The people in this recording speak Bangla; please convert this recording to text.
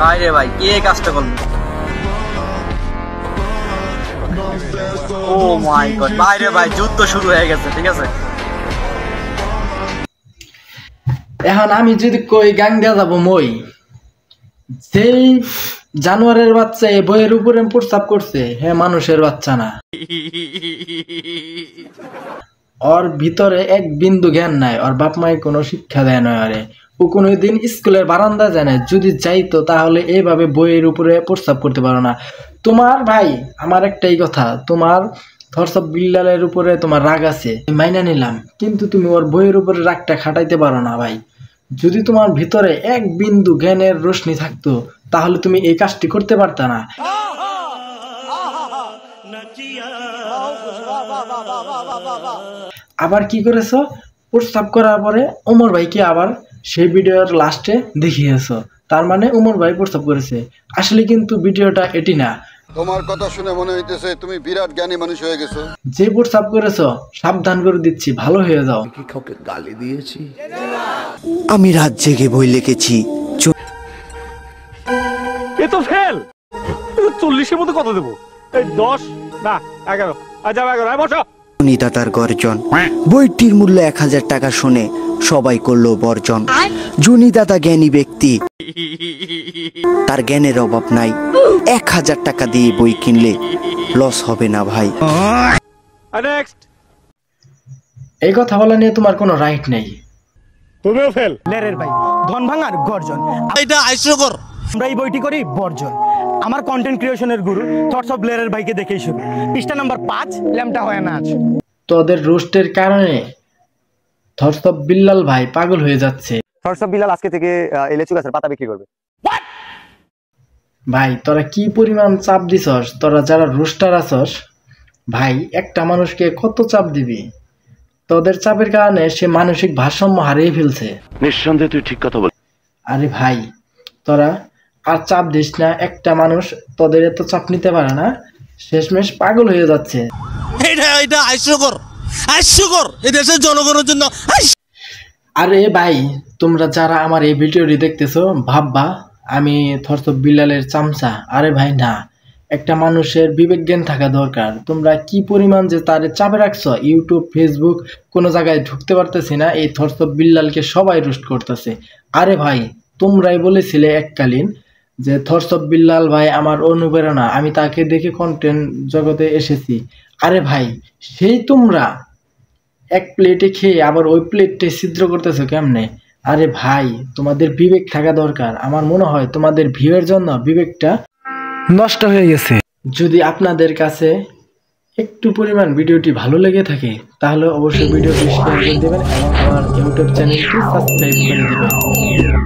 ভাই রে ভাই কে কাজটা করলো? ও মাই গড, ভাই রে ভাই যুদ্ধ শুরু হয়ে গেছে। ঠিক আছে, এখন আমি যদি কই গাং দিয়া যাবো মই, যেই জানোয়ারের বাচ্চা এই বইয়ের উপরে প্রস্তাব করছে, হ্যাঁ মানুষের বাচ্চা না। ওর ভিতরে এক বিন্দু জ্ঞান নাই, ওর বাপ মাই কোনো শিক্ষা দেয় না। আরে ও কোনোদিন স্কুলের বারান্দা জানে, যদি যাইতো তাহলে এইভাবে বইয়ের উপরে প্রস্তাব করতে পারো না। তোমার ভাই আমার একটাই কথা, তোমার থরসব বিল্লালের উপরে তোমার রাগ আছে, মাইনা নিলাম, কিন্তু তুমি ওর বইয়ের উপরে রাগটা খাটাইতে পারো না ভাই। যদি তোমার ভিতরে এক বিন্দু জ্ঞানের রোশনি থাকতো তাহলে তুমি এই কাজটি করতে পারতা না। আবার কি করেছো, প্রস্তাব করার পরে ওমর ভাইকে আবার সেই ভিডিওর লাস্টে দেখিয়েছো, তার মানে ওমর ভাই প্রস্তাব করেছে। আসলে কিন্তু ভিডিওটা এটি না। তোমার কথা শুনে মনে হইতেছে তুমি বিরাট জ্ঞানী মানুষ হয়ে গেছো। যে প্রস্তাব করেছো সাবধান করে দিচ্ছি, ভালো হয়ে যাও। কি কাউকে গালি দিয়েছি? আমি রাত জেগে বই লিখেছি। এ তো ফেল। 40-এর মধ্যে কত দেবো? এই 10 না 11। আচ্ছা 11, বসো। জুনিদাতার গর্জন, বইটির মূল্য 1000 টাকা শুনে সবাই করলো বর্জন। জুনিদাতা জ্ঞানী ব্যক্তি, তার জ্ঞানের অভাব নাই। 1000 টাকা দিয়ে বই কিনলে লস হবে না ভাই। নেক্সট। এই কথা বলা নিয়ে তোমার কোনো রাইট নেই। তুমিও ফেল। লেরের ভাই ধন ভাঙার গর্জন, এটা হাস্যকর। আমরা এই বইটি করি বর্জন। আমার কন্টেন্ট ক্রিয়েশনের গুরু থটস অফ লেরের ভাইকে দেখেই শুরু। পৃষ্ঠা নাম্বার 5, ল্যাম্পটা হয় না আজ। তোদের রোস্টের কারণে থটস অফ বিল্লাল ভাই পাগল হয়ে যাচ্ছে। থটস অফ বিল্লাল আজকে থেকে এই লেচু গাছের পাতা বিক্রি করবে। ভাই তোরা কি পরিমাণ চাপ দিছস, তোরা যারা রোস্টার আছস ভাই, একটা মানুষকে কত চাপ দিবি? তোদের চাপের কারণে সে মানসিক ভারসাম্য হারিয়ে ফেলছে। নিঃসন্দেহে তুই ঠিক কথা বল। আরে ভাই তোরা আর চাপ দিস না, একটা মানুষ তোদের এত চাপ নিতে পারে না, শেষমেশ পাগল হয়ে যাচ্ছে। এটা হাস্যকর, হাস্যকর এই দেশের জনগণের জন্য। আরে ভাই তোমরা যারা আমার এই ভিডিওটি দেখতেছো ভাববা আমি থটস অফ বিল্লালের চামচা। আরে ভাই না, একটা মানুষের বিবেক জ্ঞান থাকা দরকার। তোমরা কি পরিমাণ যে তার চাপে রাখছো, ইউটিউব ফেসবুক কোনো জায়গায় ঢুকতে পারতেছি না, এই থটস অফ বিল্লালকে সবাই রোস্ট করতেছে। আরে ভাই তোমরাই বলেছিলে এককালীন যে থটস অফ বিল্লাল ভাই আমার অনুপ্রেরণা, আমি তাকে দেখে কন্টেন্ট জগতে এসেছি। আরে ভাই সেই তোমরা এক প্লেটে খেয়ে আবার ওই প্লেটে ছিদ্র করতেছো কেমনে? আরে ভাই তোমাদের বিবেক থাকা দরকার। আমার মনে হয় তোমাদের ভিউয়ের জন্য বিবেকটা নষ্ট হয়ে গেছে। যদি আপনাদের কাছে একটু পরিমাণ ভিডিওটি ভালো লেগে থাকে তাহলে অবশ্যই ভিডিওটি শেয়ার করে দেবেন এবং আমার ইউটিউব চ্যানেলটি সাবস্ক্রাইব করে দেবেন।